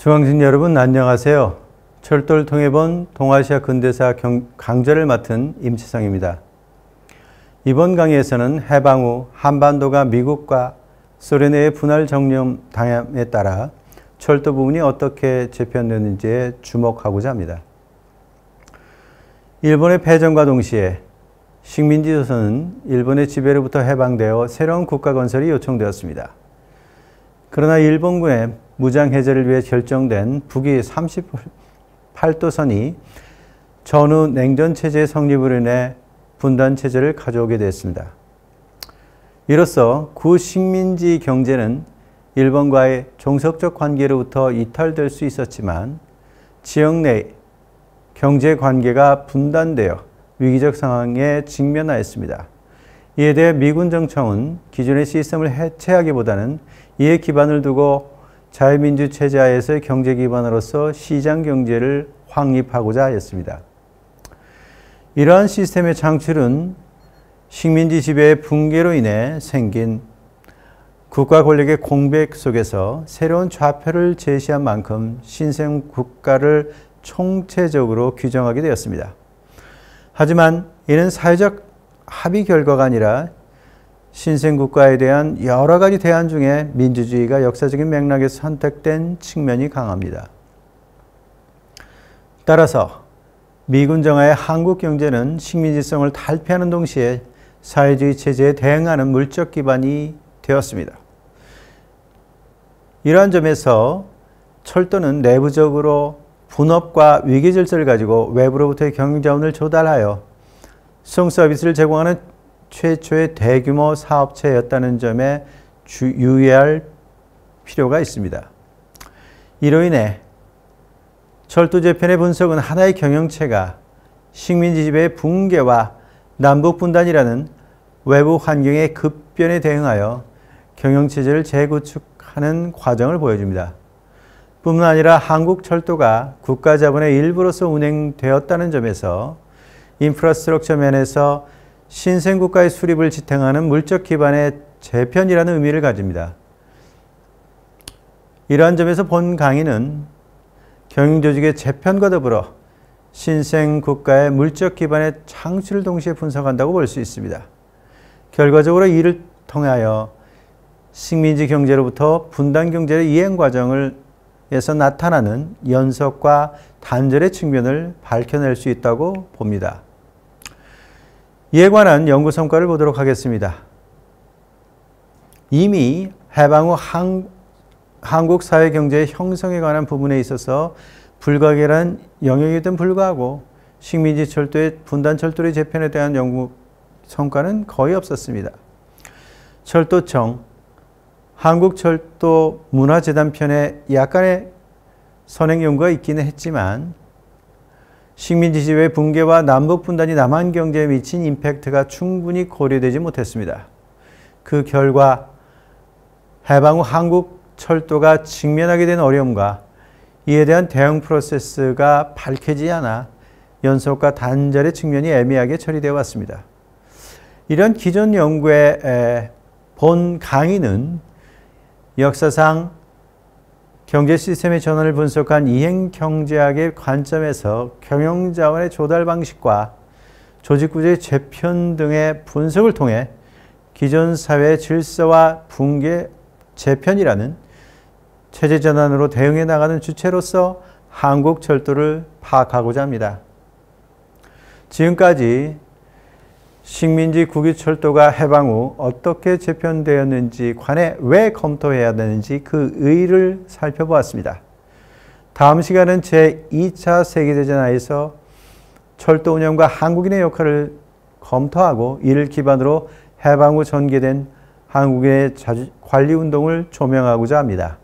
중앙진 여러분 안녕하세요. 철도를 통해 본 동아시아 근대사 강좌를 맡은 임치성입니다. 이번 강의에서는 해방 후 한반도가 미국과 소련의 분할 정념당함에 따라 철도 부분이 어떻게 재편됐는지에 주목하고자 합니다. 일본의 패전과 동시에 식민지 조선은 일본의 지배로부터 해방되어 새로운 국가 건설이 요청되었습니다. 그러나 일본군의 무장 해제를 위해 결정된 북위 38도선이 전후 냉전체제의 성립으로 인해 분단체제를 가져오게 됐습니다. 이로써 구식민지 경제는 일본과의 종속적 관계로부터 이탈될 수 있었지만 지역 내 경제 관계가 분단되어 위기적 상황에 직면하였습니다. 이에 대해 미군 정청은 기존의 시스템을 해체하기보다는 이에 기반을 두고 자유민주 체제 하에서의 경제 기반으로서 시장 경제를 확립하고자 하였습니다. 이러한 시스템의 창출은 식민지 지배의 붕괴로 인해 생긴 국가 권력의 공백 속에서 새로운 좌표를 제시한 만큼 신생 국가를 총체적으로 규정하게 되었습니다. 하지만 이는 사회적 합의 결과가 아니라 신생국가에 대한 여러 가지 대안 중에 민주주의가 역사적인 맥락에서 선택된 측면이 강합니다. 따라서 미군 정하의 한국 경제는 식민지성을 탈피하는 동시에 사회주의 체제에 대응하는 물적 기반이 되었습니다. 이러한 점에서 철도는 내부적으로 분업과 위기 질서를 가지고 외부로부터의 경영자원을 조달하여 수송 서비스를 제공하는 최초의 대규모 사업체였다는 점에 유의할 필요가 있습니다. 이로 인해 철도 재편의 분석은 하나의 경영체가 식민지 지배의 붕괴와 남북 분단이라는 외부 환경의 급변에 대응하여 경영체제를 재구축하는 과정을 보여줍니다. 뿐만 아니라 한국 철도가 국가 자본의 일부로서 운행되었다는 점에서 인프라스트럭처 면에서 신생국가의 수립을 지탱하는 물적 기반의 재편이라는 의미를 가집니다. 이러한 점에서 본 강의는 경영조직의 재편과 더불어 신생국가의 물적 기반의 창출을 동시에 분석한다고 볼 수 있습니다. 결과적으로 이를 통하여 식민지 경제로부터 분단 경제의 이행 과정에서 나타나는 연속과 단절의 측면을 밝혀낼 수 있다고 봅니다. 이에 관한 연구 성과를 보도록 하겠습니다. 이미 해방 후 한국 사회 경제의 형성에 관한 부분에 있어서 불가결한 영역에도 불구하고 식민지 철도의 분단 철도의 재편에 대한 연구 성과는 거의 없었습니다. 철도청 한국철도문화재단편에 약간의 선행 연구가 있기는 했지만 식민지 지배의 붕괴와 남북 분단이 남한 경제에 미친 임팩트가 충분히 고려되지 못했습니다. 그 결과 해방 후 한국 철도가 직면하게 된 어려움과 이에 대한 대응 프로세스가 밝혀지지 않아 연속과 단절의 측면이 애매하게 처리되어 왔습니다. 이런 기존 연구의 본 강의는 역사상 경제 시스템의 전환을 분석한 이행경제학의 관점에서 경영자원의 조달 방식과 조직구조의 재편 등의 분석을 통해 기존 사회의 질서와 붕괴 재편이라는 체제 전환으로 대응해 나가는 주체로서 한국 철도를 파악하고자 합니다. 지금까지 식민지 국유철도가 해방 후 어떻게 재편되었는지 관해 왜 검토해야 되는지 그 의의를 살펴보았습니다. 다음 시간은 제2차 세계대전 하에서 철도 운영과 한국인의 역할을 검토하고 이를 기반으로 해방 후 전개된 한국의 관리운동을 조명하고자 합니다.